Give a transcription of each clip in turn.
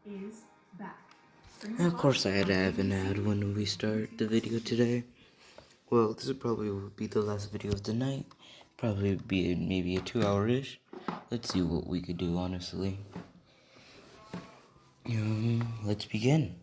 And of course I had to have an ad when we start the video today. Well, this will probably be the last video of the night. Probably be maybe a 2-hour-ish. Let's see what we could do, honestly. Let's begin.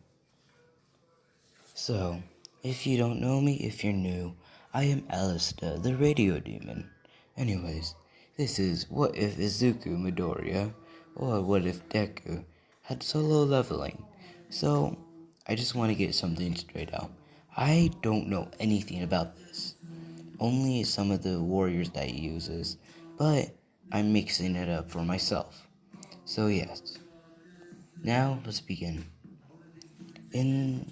So, if you don't know me, if you're new, I am Alistair, the radio demon. Anyways, this is what if Izuku Midoriya, or what if Deku, had solo leveling. So, I just want to get something straight out. I don't know anything about this. Only some of the warriors that he uses, but I'm mixing it up for myself. So yes. Now, let's begin. In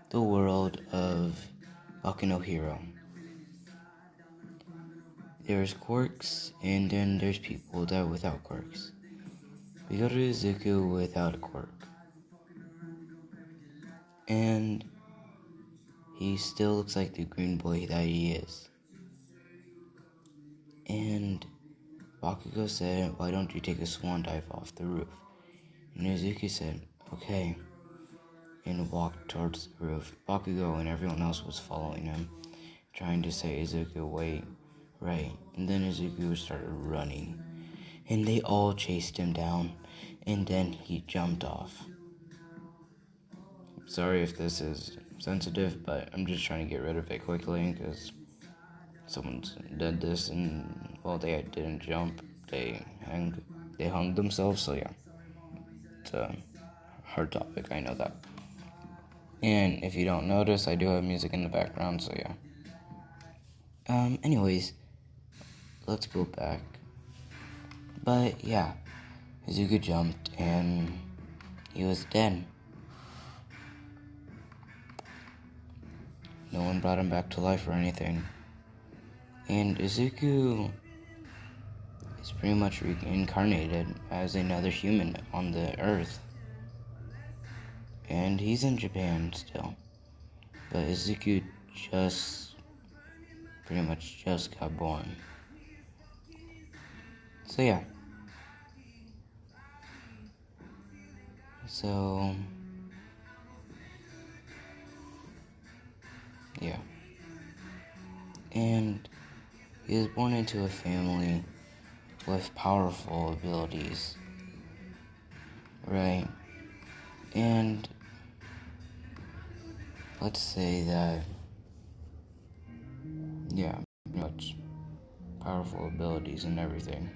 the world of Boku no Hero, there's quirks, and then there's people that are without quirks. We go to Izuku without a quirk, and he still looks like the green boy that he is. And Bakugo said, "Why don't you take a swan dive off the roof?" And Izuku said, "Okay," and walked towards the roof. Bakugo and everyone else was following him, trying to say, "Izuku, wait." Right, and then Izuku started running, and they all chased him down, and then he jumped off. Sorry if this is sensitive, but I'm just trying to get rid of it quickly, because someone did this, and, well, they didn't jump, they hung themselves, so yeah. It's a hard topic, I know that. And if you don't notice, I do have music in the background, so yeah. Anyways, let's go back. But yeah, Izuku jumped and he was dead. No one brought him back to life or anything. And Izuku is pretty much reincarnated as another human on the earth. And he's in Japan still. But Izuku pretty much just got born. So yeah. So, yeah. And he was born into a family with powerful abilities. Right? And let's say that, yeah, pretty much powerful abilities and everything.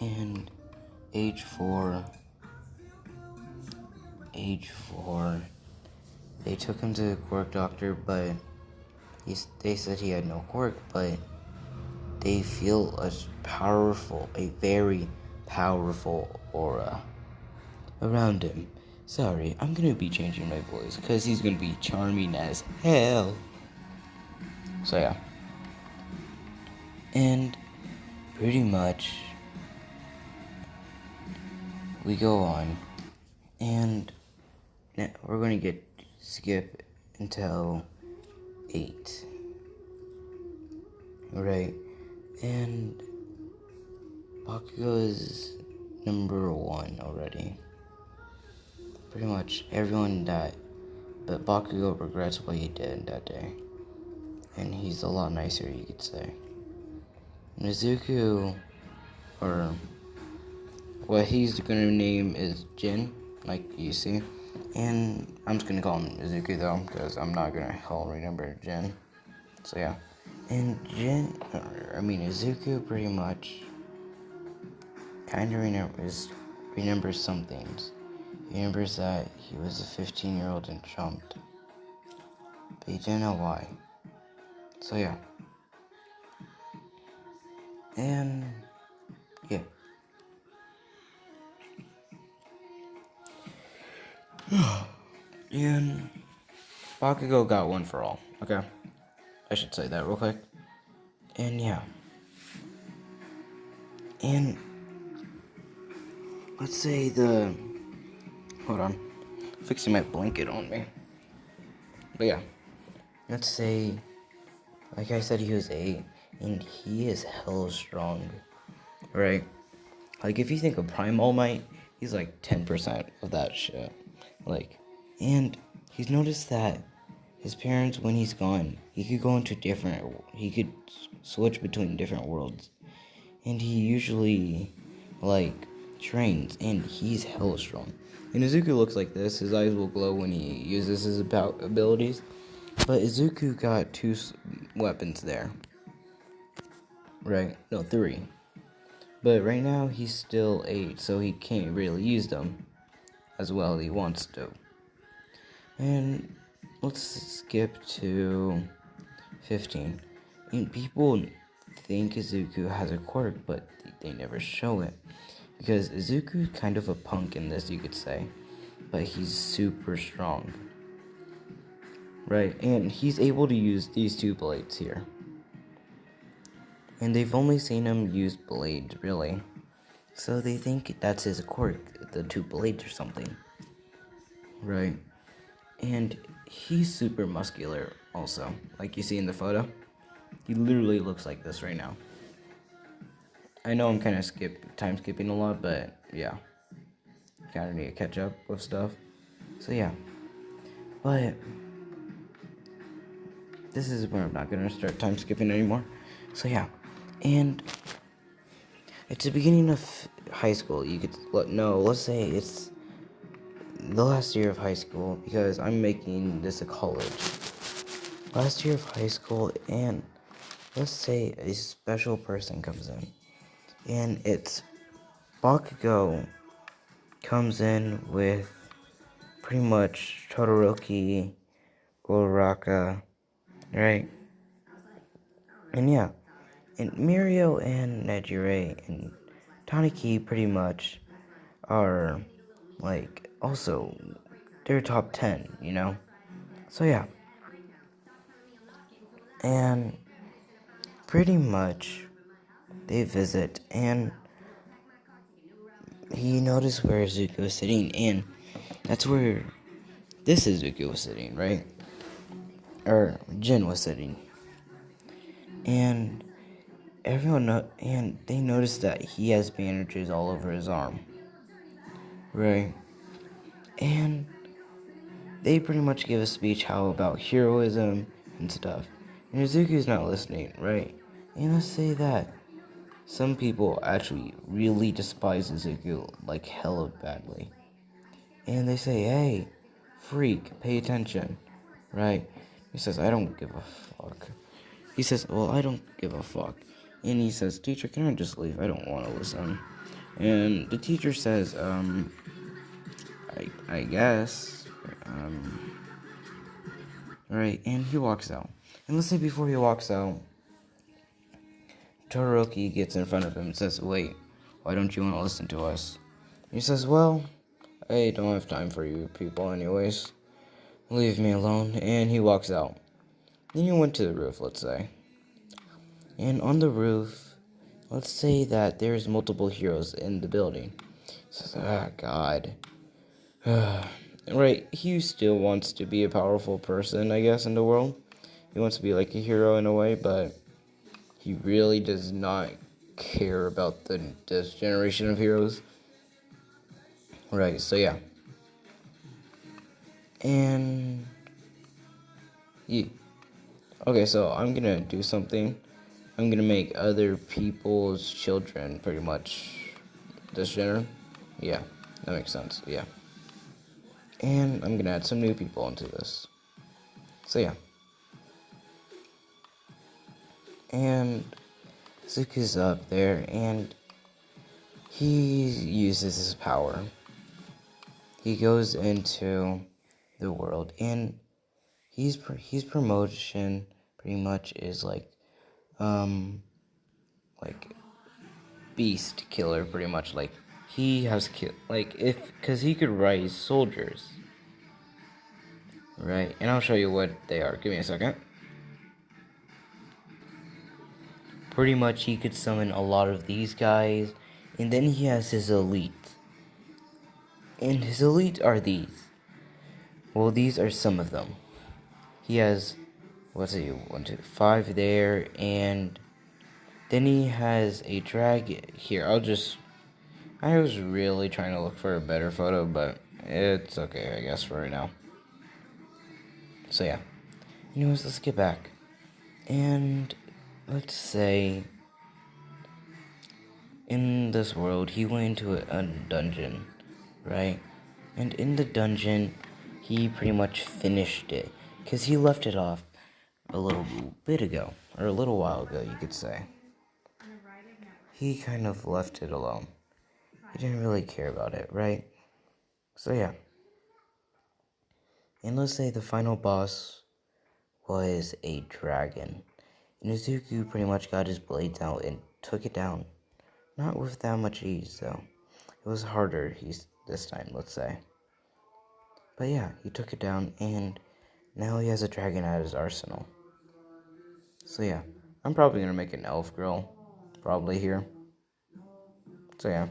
And age four, they took him to the quirk doctor, but they said he had no quirk, but they feel a very powerful aura around him. Sorry, I'm gonna be changing my voice, because he's gonna be charming as hell. So yeah. And pretty much, we go on, and we're going to skip until 8. Right? And Bakugo is number 1 already. Pretty much everyone died, but Bakugo regrets what he did that day. And he's a lot nicer, you could say. Mizuku, or what he's gonna name is Jin, like you see. And I'm just gonna call him Izuku though, because I'm not gonna remember Jin. So yeah. And Izuku pretty much kind of remembers some things. He remembers that he was a 15-year-old and jumped. But he didn't know why. So yeah. And yeah. And Bakugo got one for all. Okay. I should say that real quick. And yeah. And let's say hold on. Fixing my blanket on me. But yeah. Let's say, like I said, he was 8. And he is hella strong. Right? Like, if you think of Prime All Might, he's like 10% of that shit. Like, and he's noticed that his parents, when he's gone, he could switch between different worlds. And he usually, like, trains, and he's hella strong. And Izuku looks like this. His eyes will glow when he uses his abilities. But Izuku got two weapons there. Right? No, three. But right now, he's still 8, so he can't really use them as well as he wants to. And let's skip to 15. And people think Izuku has a quirk, but they never show it. Because Izuku's kind of a punk in this, you could say. But he's super strong. Right? And he's able to use these two blades here. And they've only seen him use blades, really. So they think that's his quirk, the two blades or something. Right? And he's super muscular also. Like you see in the photo. He literally looks like this right now. I know I'm kind of time skipping a lot, but yeah. Kind of need to catch up with stuff. So yeah. But this is where I'm not going to start time skipping anymore. So yeah. And it's the beginning of high school. Let's say it's the last year of high school, because I'm making this a college. Last year of high school, and let's say a special person comes in. And it's Bakugo comes in with pretty much Todoroki, Uraraka, right? And yeah, and Mirio and Nejire and Taniki pretty much are, like, also, they're top 10, you know? So yeah. And pretty much they visit, and he noticed where Izuku was sitting, and that's where this Izuku was sitting, right? Or Jin was sitting. And and they noticed that he has bandages all over his arm. Right? And they pretty much give a speech how about heroism and stuff. And Izuku's not listening, right? And let's say that some people actually really despise Izuku, like hella badly. And they say, hey, freak, pay attention, right? He says, I don't give a fuck. He says, well, I don't give a fuck. And he says, teacher, can I just leave? I don't want to listen. And the teacher says, I guess, right? And he walks out. And let's say before he walks out, Todoroki gets in front of him and says, wait, why don't you want to listen to us? He says, well, I don't have time for you people anyways. Leave me alone. And he walks out. Then he went to the roof, let's say. And on the roof, let's say that there's multiple heroes in the building. He says, God. Right, he still wants to be a powerful person, I guess, in the world. He wants to be like a hero in a way, but he really does not care about this generation of heroes. Right, so yeah. And yeah. Okay, so I'm gonna do something. I'm gonna make other people's children pretty much this genre. Yeah, that makes sense. Yeah. And I'm gonna add some new people into this. So yeah. And Zuku's up there, and he uses his power. He goes into the world, and his promotion pretty much is like beast killer, pretty much. Like, he has because he could rise soldiers, right? And I'll show you what they are. Give me a second. Pretty much, he could summon a lot of these guys, and then he has his elite. And his elite are these. Well, these are some of them. He has, 1, 2, 5 there, and then he has a dragon. Here, I'll just I was really trying to look for a better photo, but it's okay, I guess, for right now. So yeah. Anyways, let's get back. And let's say in this world, he went into a dungeon, right? And in the dungeon, he pretty much finished it. Because he left it off a little bit ago, or a little while ago, you could say. He kind of left it alone. He didn't really care about it, right? So yeah. And let's say the final boss was a dragon. And Izuku pretty much got his blades out and took it down. Not with that much ease, though. It was harder this time, let's say. But yeah, he took it down, and now he has a dragon at his arsenal. So yeah, I'm probably gonna make an elf girl, probably here. So yeah.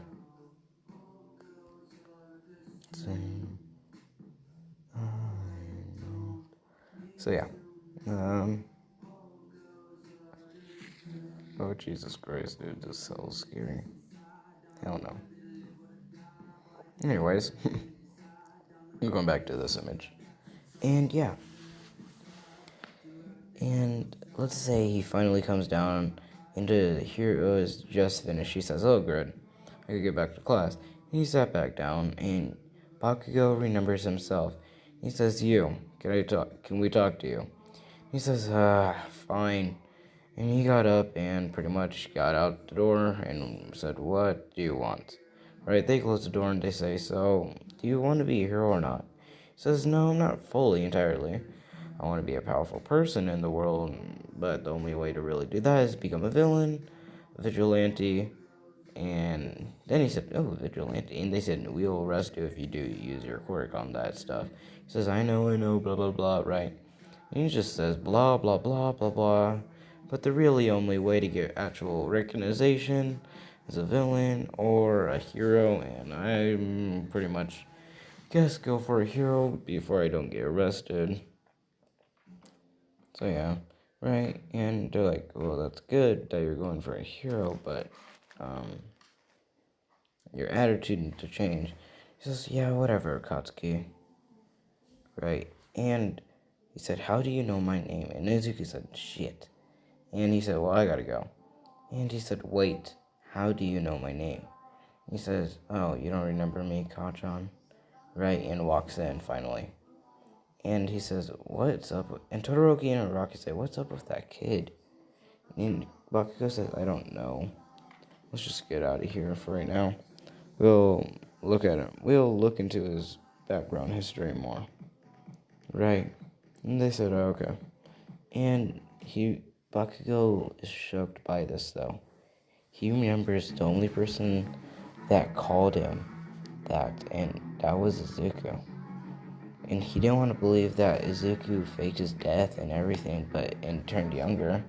So yeah. Oh Jesus Christ, dude, this cell's scary. Hell no. Anyways, I'm going back to this image. And yeah. And let's say he finally comes down into the hero is just finished. He says, "Oh, good. I could get back to class." And he sat back down, and Bakugo remembers himself. He says, "You, can we talk to you?" He says, fine." And he got up and pretty much got out the door and said, "What do you want?" Right, they close the door and they say, "So, do you want to be a hero or not?" He says, "No, not fully, entirely. I want to be a powerful person in the world, but the only way to really do that is become a villain, a vigilante." And then he said, "Oh, vigilante." And they said, "We will arrest you if you do use your quirk on that stuff." He says, I know, blah, blah, blah, right? And he just says, blah, blah, blah, blah, blah. But the really only way to get actual recognition is a villain or a hero, and I'm pretty much guess go for a hero before I don't get arrested. So yeah, right? And they're like, "Well, that's good that you're going for a hero, but your attitude needs to change." He says, "Yeah, whatever, Katsuki." Right? And he said, "How do you know my name?" And Izuku said, "Shit." And he said, "Well, I gotta go." And he said, "Wait, how do you know my name?" He says, "Oh, you don't remember me, Kachan?" Right? And walks in finally. And he says, "What's up?" And Todoroki and Araki say, "What's up with that kid?" And Bakugo says, "I don't know. Let's just get out of here for right now. We'll look at him. We'll look into his background history more." Right? And they said, "Oh, okay." And Bakugo is shocked by this, though. He remembers the only person that called him that, and that was Izuku. And he didn't want to believe that Izuku faked his death and everything, and turned younger.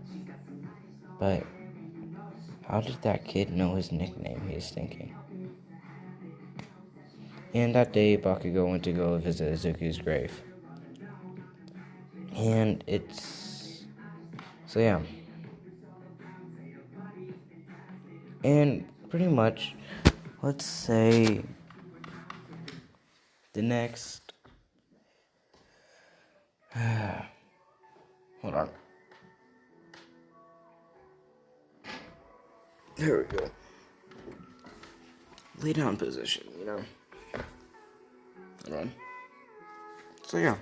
But how did that kid know his nickname, he is thinking. And that day, Bakugo went to go visit Izuku's grave. And so yeah. And pretty much, let's say, the next, hold on. There we go. Lay down position, Hold on. So yeah.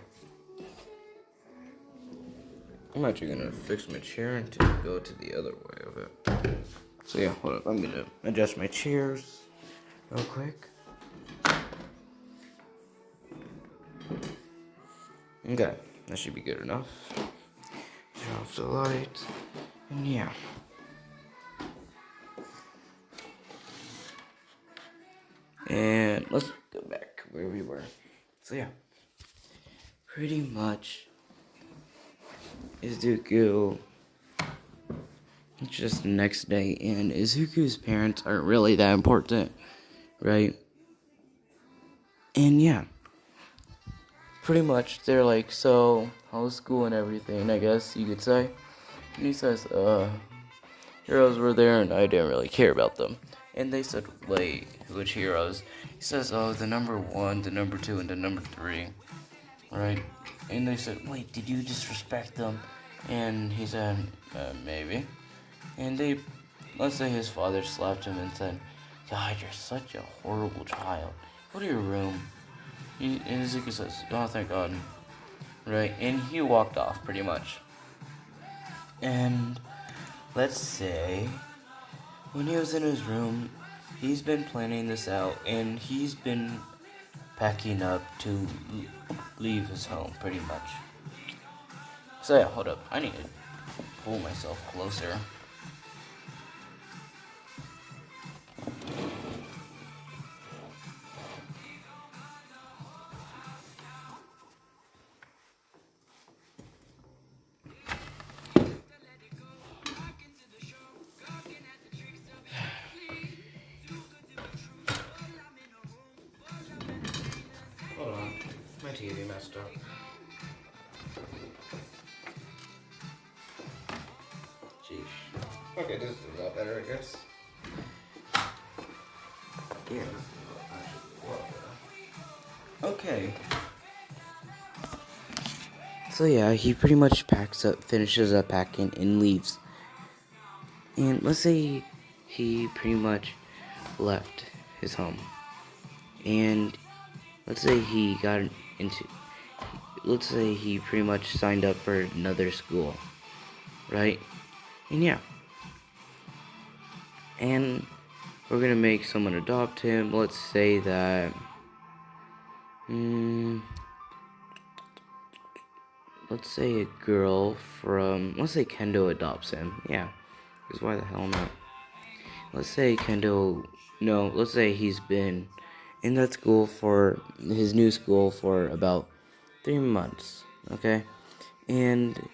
I'm actually gonna fix my chair and go to the other way of it. So yeah, hold up. I'm gonna adjust my chairs real quick. Okay, that should be good enough. Turn off the lights. And yeah. And let's go back where we were. So yeah. Pretty much Izuku, it's just the next day, and Izuku's parents aren't really that important, right? And yeah, pretty much they're like, "So, how's school and everything, I guess you could say?" And he says, heroes were there and I didn't really care about them. And they said, wait, which heroes? He says, oh, the number 1, the number 2, and the number 3, right? And they said, wait, did you disrespect them? And he said, maybe. And let's say his father slapped him and said, God, you're such a horrible child. Go to your room. And Ezekiel says, oh, thank God. Right? And he walked off, pretty much. And let's say, when he was in his room, he's been planning this out, and he's been packing up to leave his home, pretty much. So yeah, hold up. I need to pull myself closer. Hold on. My TV messed up. Sheesh. Okay, this is a lot better, I guess. Yeah, this is actually a lot better. Okay. So yeah, he pretty much finishes up packing and leaves. And let's say he pretty much left his home. And let's say he let's say he pretty much signed up for another school, right? And yeah. And we're gonna make someone adopt him. Let's say that, let's say a girl let's say Kendo adopts him. Yeah, because why the hell not? Let's say let's say he's been in that school for his new school for about 3 months, okay? And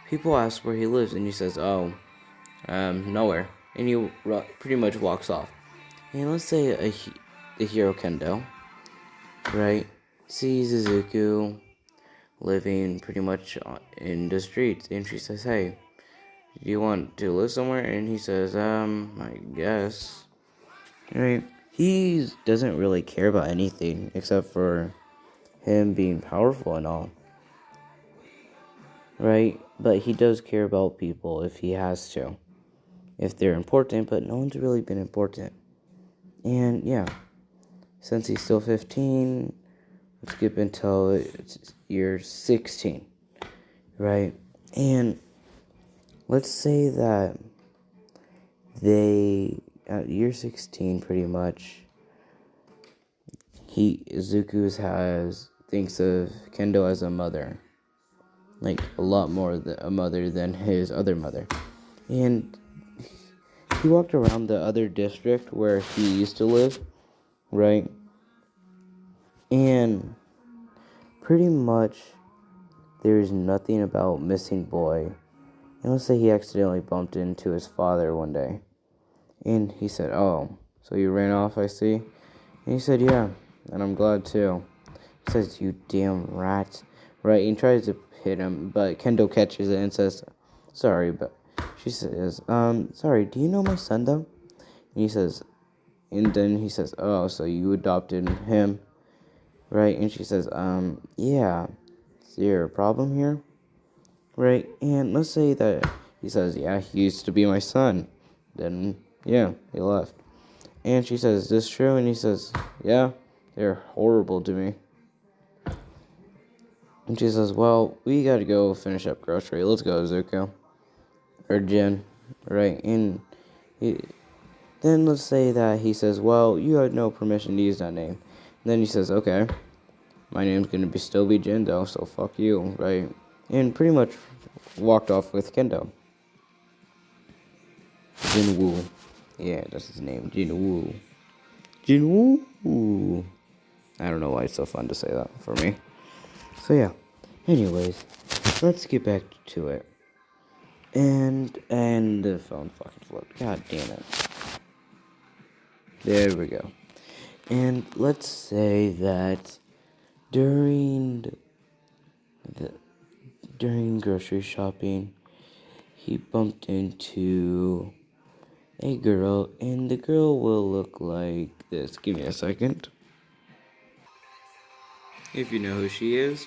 people ask where he lives, and he says, oh, nowhere. And he pretty much walks off. And let's say the hero Kendo, right, sees Izuku living pretty much in the streets, and she says, hey, do you want to live somewhere? And he says, I guess. Right? He doesn't really care about anything except for him being powerful and all. Right? But he does care about people if he has to. If they're important, but no one's really been important. And yeah, since he's still 15, let's skip until year 16. Right? And let's say that at year 16, pretty much, Izuku thinks of Kendo as a mother, like a lot more a mother than his other mother. And he walked around the other district where he used to live, right? And pretty much there's nothing about missing boy. And let's say he accidentally bumped into his father one day. And he said, oh, so you ran off, I see? And he said, yeah, and I'm glad too. He says, you damn rat. Right, and he tries to hit him, but Kendo catches it and says, sorry, but she says, sorry, do you know my son though? And then he says, oh, so you adopted him, right? And she says, yeah, is there a problem here? Right, and let's say that he says, yeah, he used to be my son. Then, yeah, he left. And she says, is this true? And he says, yeah, they're horrible to me. And she says, well, we gotta go finish up grocery. Let's go, Zuko. Or Jin. Right, and then let's say that he says, well, you had no permission to use that name. And then he says, okay, my name's gonna still be Jin though, so fuck you, right? And pretty much walked off with Kendo. Jinwoo. Yeah, that's his name. Jinwoo. Jinwoo. I don't know why it's so fun to say that for me. So yeah. Anyways, let's get back to it. And the phone fucking flipped. God damn it. There we go. And let's say that during grocery shopping, he bumped into a girl, and the girl will look like this. Give me a second. If you know who she is,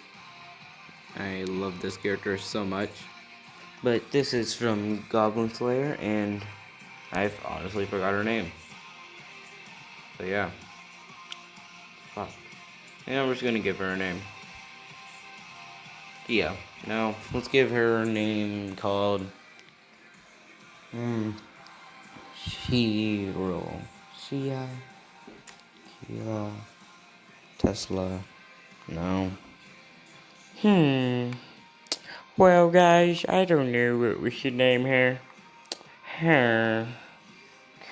I love this character so much. But this is from Goblin Slayer, and I've honestly forgot her name. So yeah, fuck. And I'm just gonna give her a name. Yeah. Now let's give her a name called Shiro. Shia. Kila. Tesla. No. Well, guys, I don't know what we should name her.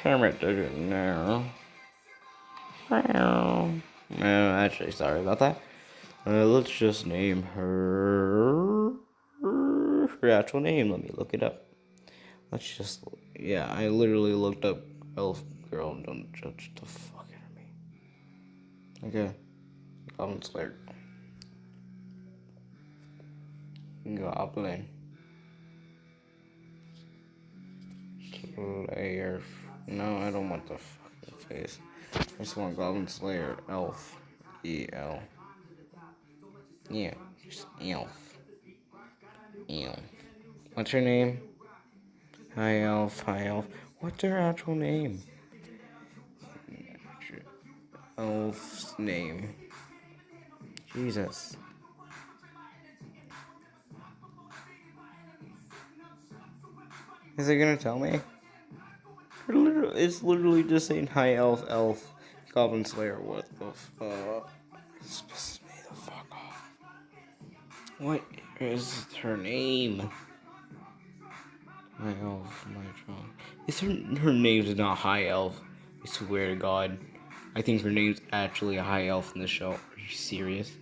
Kermit doesn't know. Well, no, actually, sorry about that. Let's just name her actual name. Let me look it up. Let's just, yeah, I literally looked up elf girl. Don't judge the fuck out of me. Okay, Goblin Slayer. Goblin Slayer. No, I don't want the fucking face. I just want Goblin Slayer. Elf. E-L. Yeah, just elf. Elf. What's her name? Hi, elf. Hi, elf. What's her actual name? Elf's name. Jesus. Is it gonna tell me? It's literally just saying hi, elf, elf, Goblin Slayer. What the fuck? This pisses me the fuck off. What is her name? My elf, my drum. Is her name's not High Elf? I swear to God. I think her name's actually a High Elf in the show. Are you serious?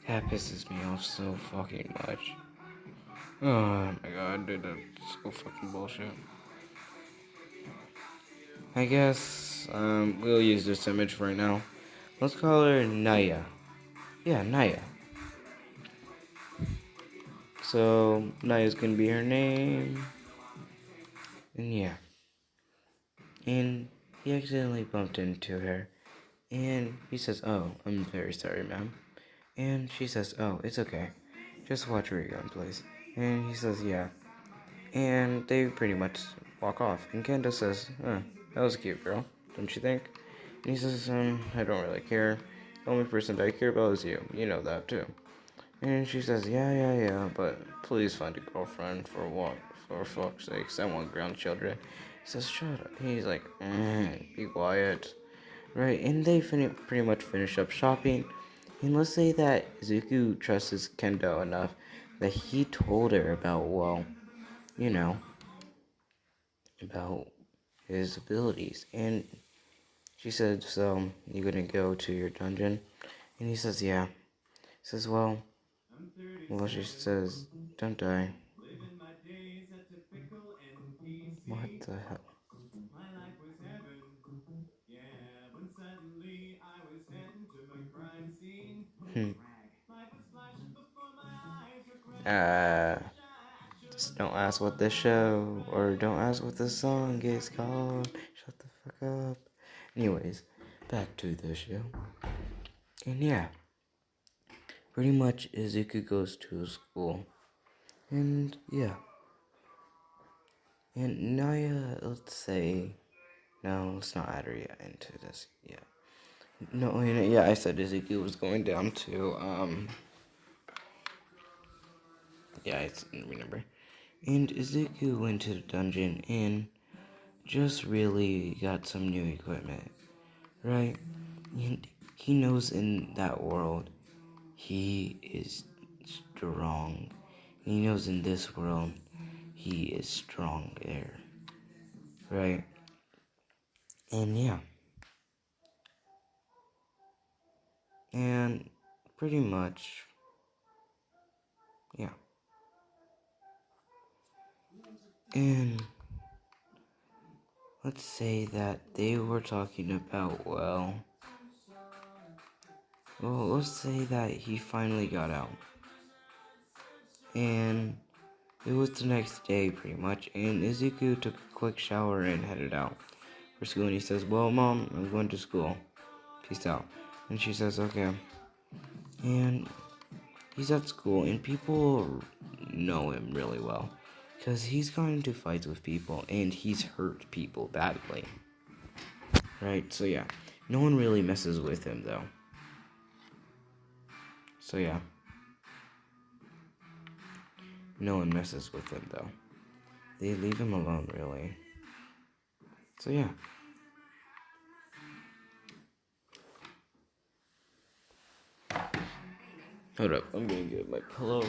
That pisses me off so fucking much. Oh my God, dude, that's so fucking bullshit. I guess we'll use this image for right now. Let's call her Naya. Yeah, Naya. So Naya's gonna be her name. And yeah. And he accidentally bumped into her. And he says, "Oh, I'm very sorry, ma'am." And she says, "Oh, it's okay. Just watch where you're going, please." And he says, "Yeah." And they pretty much walk off. And Candace says, that was a cute girl, don't you think? And he says, I don't really care. The only person that I care about is you. You know that, too. And she says, yeah, but please find a girlfriend for what? For fuck's sakes, I want grandchildren. He says, shut up. He's like, be quiet. Right, and they pretty much finish up shopping. And let's say that Zuko trusts Kendo enough that he told her about, well, you know, about his abilities. And she said, so, you gonna go to your dungeon? And he says, yeah. He says, well, she says, don't die. What the hell? Hmm. Uh, just don't ask what the show, or don't ask what the song is called. Shut the fuck up. Anyways, back to the show. And yeah, pretty much Izuku goes to school. And yeah. And Naya, let's say, no, let's not add her yet into this yet. No, yeah, I said Izuku was going down to, yeah, I remember. And Izuku went to the dungeon and just really got some new equipment, right? And he knows in that world he is strong. He knows in this world he is stronger, right? And yeah. And pretty much, yeah. And let's say that they were talking about, well, let's say that he finally got out. And it was the next day, pretty much, and Izuku took a quick shower and headed out for school. And he says, well, Mom, I'm going to school. Peace out. And she says, okay. And he's at school, and people know him really well. Because he's gotten into fights with people, and he's hurt people badly. Right? So, yeah. No one really messes with him, though. So, yeah. No one messes with him, though. They leave him alone, really. So, yeah. Hold up. I'm gonna get my pillow.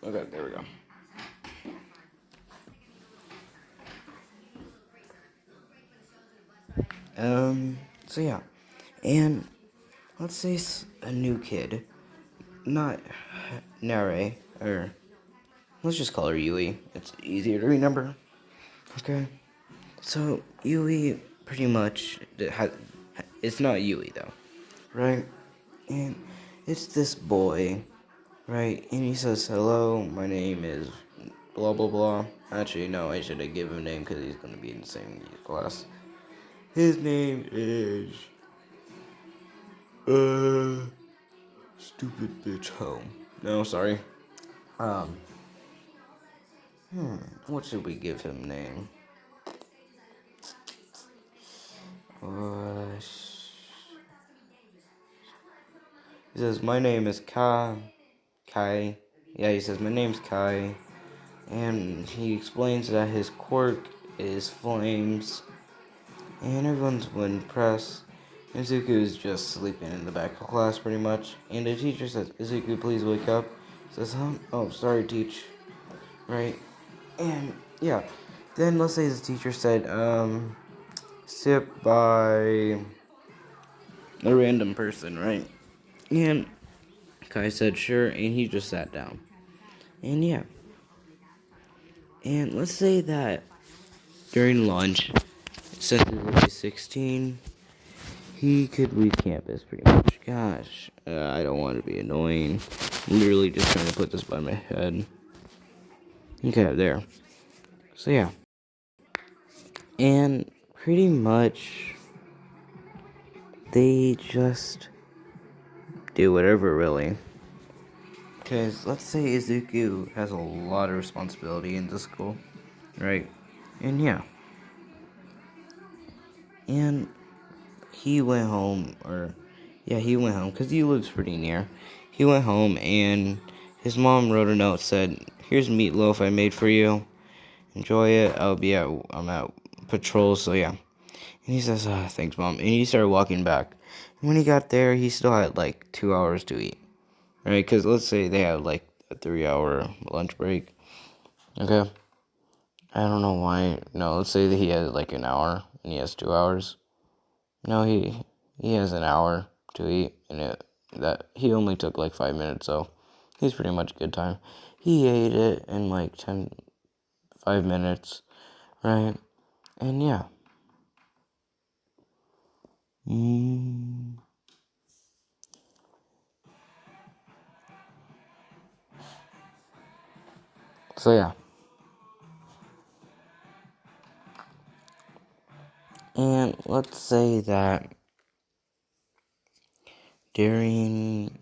Okay, there we go. So, yeah. And let's say a new kid. Not Nare, or let's just call her Yui. It's easier to remember. Okay. So Yui pretty much it's not Yui though, right? And it's this boy, right? And he says, "Hello, my name is blah blah blah." Actually, no, I should have given him a name because he's gonna be in the same class. His name is stupid bitch home. No, sorry. Um, what should we give him name? He says, my name is Kai. Yeah, he says, my name's Kai. And he explains that his quirk is flames. And everyone's impressed. And Izuku is just sleeping in the back of class pretty much. And the teacher says, Izuku, please wake up. He says, huh? Oh, sorry, teach. Right? And, yeah. Then let's say the teacher said, sit by a random person, right? And Kai said sure, and he just sat down. And yeah. And let's say that during lunch, since he's only 16, he could leave campus pretty much. Gosh, I don't want to be annoying. I'm literally just trying to put this by my head. Okay, there. So yeah. And pretty much, they just do whatever, really. Because let's say Izuku has a lot of responsibility in the school, right? And yeah. And he went home, he went home, because he lives pretty near. He went home, and his mom wrote a note, said, here's meatloaf I made for you. Enjoy it. I'm at patrol, so yeah. And he says, thanks, Mom. And he started walking back. And when he got there, he still had, 2 hours to eat. Right? Because let's say they had, a 3-hour lunch break. Okay? I don't know why. No, let's say that he has, an hour, and he has 2 hours. No, he has an hour to eat, and that he only took 5 minutes, so he's pretty much good time. He ate it in 5 minutes, right? And yeah. So yeah. And let's say that during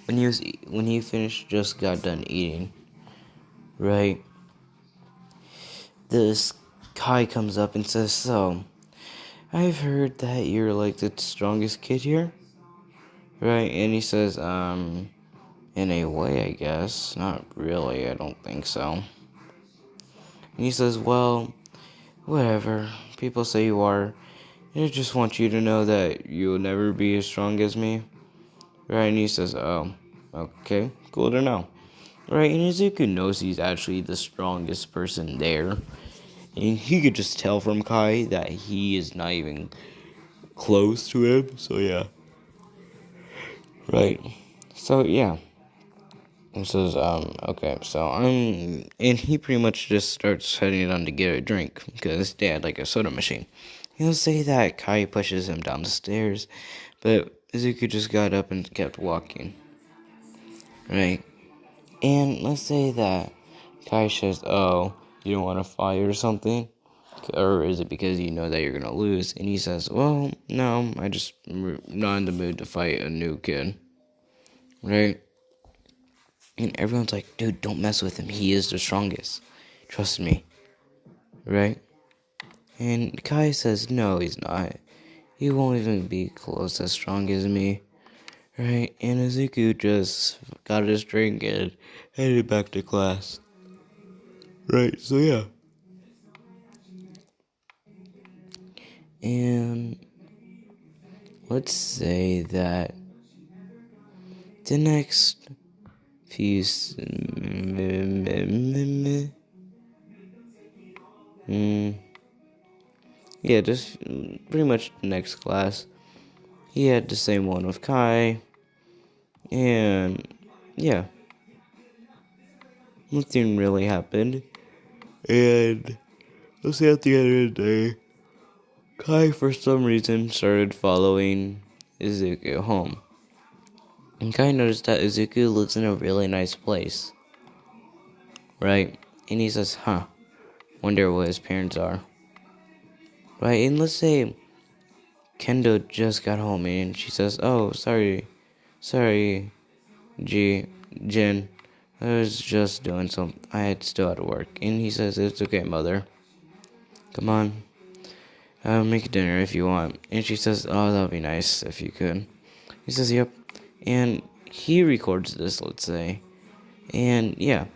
when he finished just got done eating, right? This guy comes up and says, "So, I've heard that you're the strongest kid here." Right? And he says, in a way, I guess. Not really, I don't think so. And he says, well, whatever. People say you are. I just want you to know that you'll never be as strong as me. Right? And he says, oh, okay, cool to know. Right? And Izuku knows he's actually the strongest person there. And he could just tell from Kai that he is not even close to him. So, yeah. Right? So, yeah. And says, okay, so and he pretty much just starts heading on to get a drink, because they had a soda machine. He'll say that Kai pushes him down the stairs, but Izuku just got up and kept walking. Right? And let's say that Kai says, "Oh, you don't want to fight or something? Or is it because you know that you're gonna lose?" And he says, "Well, no, I just not in the mood to fight a new kid." Right? And everyone's like, "Dude, don't mess with him. He is the strongest. Trust me." Right? And Kai says, "No, he's not. He won't even be close as strong as me." Right? And Izuku just got his drink and headed back to class. Right, so yeah. And let's say that the next few yeah, just pretty much the next class. He had the same one with Kai, and yeah, nothing really happened. And let's say at the end of the day, Kai for some reason started following Izuku home. And Kai noticed that Izuku lives in a really nice place, right? And he says, wonder what his parents are. Right, and let's say Kendo just got home and she says, "Oh, sorry, Jin. I was just doing some. I had still had to work." And he says, "It's okay, mother. Come on, I'll make dinner if you want." And she says, "Oh, that'd be nice if you could." He says, "Yep." And he records this, let's say, and yeah,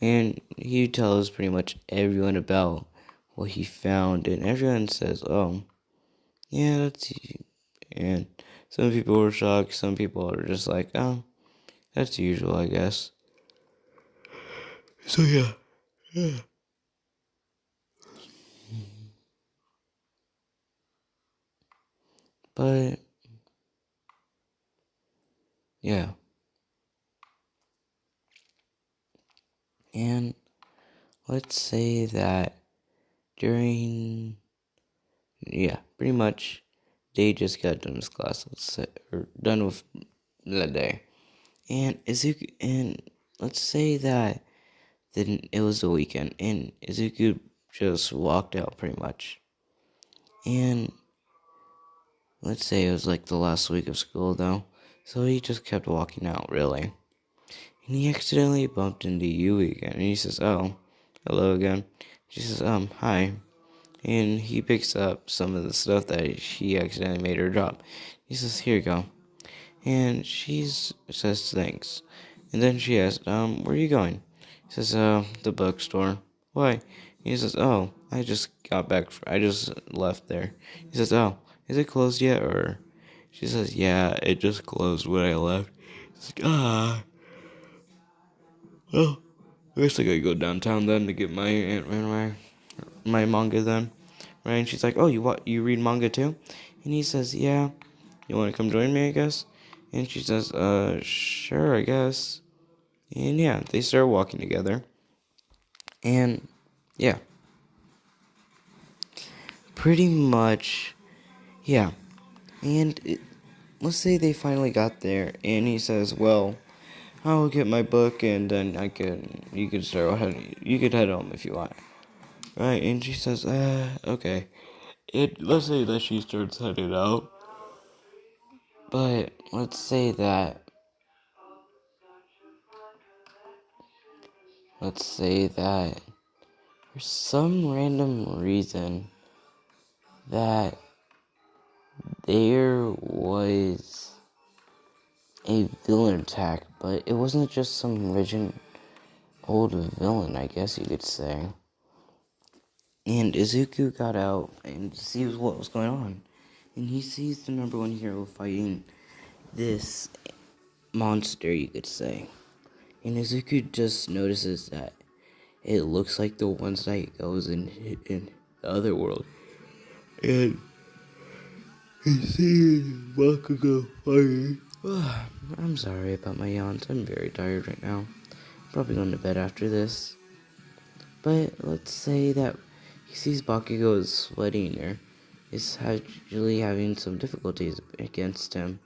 and he tells pretty much everyone about what he found, and everyone says, "Oh, yeah, that's," and some people were shocked. Some people are just like, "Oh, that's usual, I guess." So yeah. But yeah. And let's say that during, yeah, pretty much they just got done with class, let's say, or done with that day. And Izuku, and let's say that then it was the weekend, and Izuku just walked out pretty much. And let's say it was like the last week of school though, so he just kept walking out, really. And he accidentally bumped into Yui again, and he says, "Oh, hello again." She says, "Hi." And he picks up some of the stuff that she accidentally made her drop. He says, "Here you go." And she says, "Thanks." And then she asks, "Where are you going?" He says, "The bookstore." "Why?" He says, "Oh, I just got back. I just left there." He says, "Oh, is it closed yet?" Or she says, "Yeah, it just closed when I left." He's like, well, I guess I gotta go downtown then to get my manga then. Right? And she's like, "Oh, you read manga too?" And he says, "Yeah. You want to come join me, I guess?" And she says, "Sure, I guess." And yeah, they start walking together. And yeah, pretty much, yeah. And let's say they finally got there, and he says, "Well, I'll get my book, and then you could head home if you want." Right? And she says, okay." Let's say that she starts heading out, but let's say that for some random reason that there was a villain attack, but it wasn't just some rigid old villain, I guess you could say. And Izuku got out and sees what was going on. And he sees the number one hero fighting this monster, you could say. And Izuku just notices that it looks like the ones that goes in the other world. And he sees Bakugo fighting. I'm sorry about my yawns. I'm very tired right now. Probably going to bed after this. But let's say that he sees Bakugo is sweating or is actually having some difficulties against him.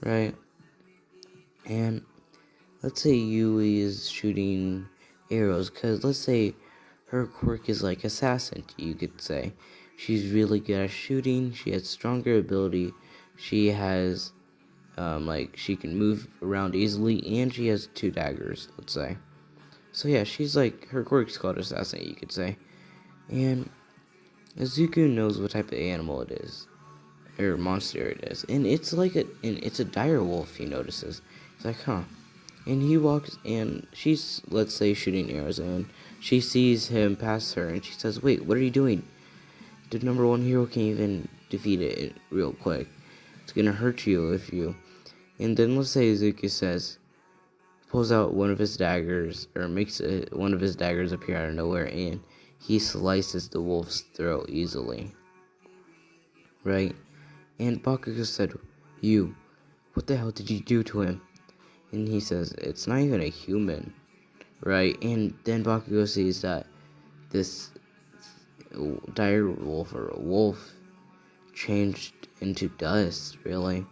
Right? And let's say Yui is shooting arrows, because let's say her quirk is like assassin, you could say. She's really good at shooting, she has stronger ability, she has, like, she can move around easily, and she has 2 daggers, let's say. So yeah, she's like, her quirk's called assassin, you could say. And Izuku knows what type of animal it is, or monster it is, and it's a dire wolf. He notices. He's like, huh. And he walks, and she's, let's say, shooting arrows, and she sees him pass her, and she says, wait, what are you doing? The number 1 hero can't even defeat it real quick. It's gonna hurt you if you. And then let's say Izuku says, pulls out one of his daggers, or makes one of his daggers appear out of nowhere, and he slices the wolf's throat easily. Right? And Bakugo said, you, what the hell did you do to him? And he says, it's not even a human. Right? And then Bakugo sees that this dire wolf, or a wolf, changed into dust, really.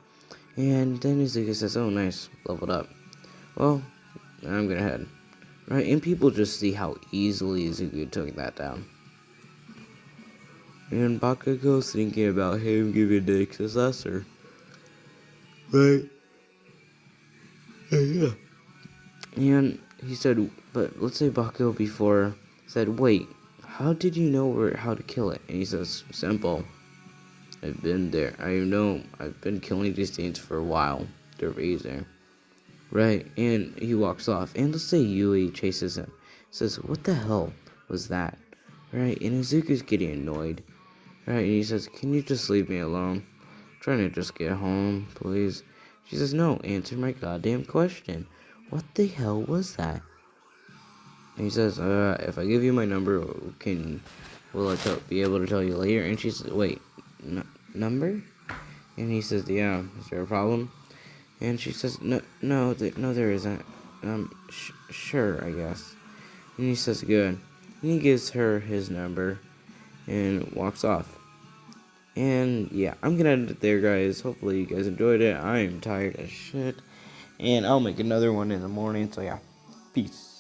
And then Izuku says, oh nice, leveled up. Well, I'm gonna head. Right? And people just see how easily Izuku took that down. And Bakugo's thinking about him giving the successor. Right? Yeah. And he said, but let's say Bakugo before said, wait, how did you know how to kill it? And he says, simple. I've been there. I've been killing these things for a while. They're easy. Right? And he walks off. And let's say Yui chases him. Says, what the hell was that? Right? And Izuku's getting annoyed. Right? And he says, can you just leave me alone? I'm trying to just get home, please. She says, no, answer my goddamn question. What the hell was that? And he says, if I give you my number, will I be able to tell you later? And she says, wait, number? And he says, yeah, is there a problem? And she says, no, there isn't. Sure, I guess. And he says, good. And he gives her his number and walks off. And yeah, I'm gonna end it there, guys. Hopefully you guys enjoyed it. I am tired as shit. And I'll make another one in the morning. So yeah, peace.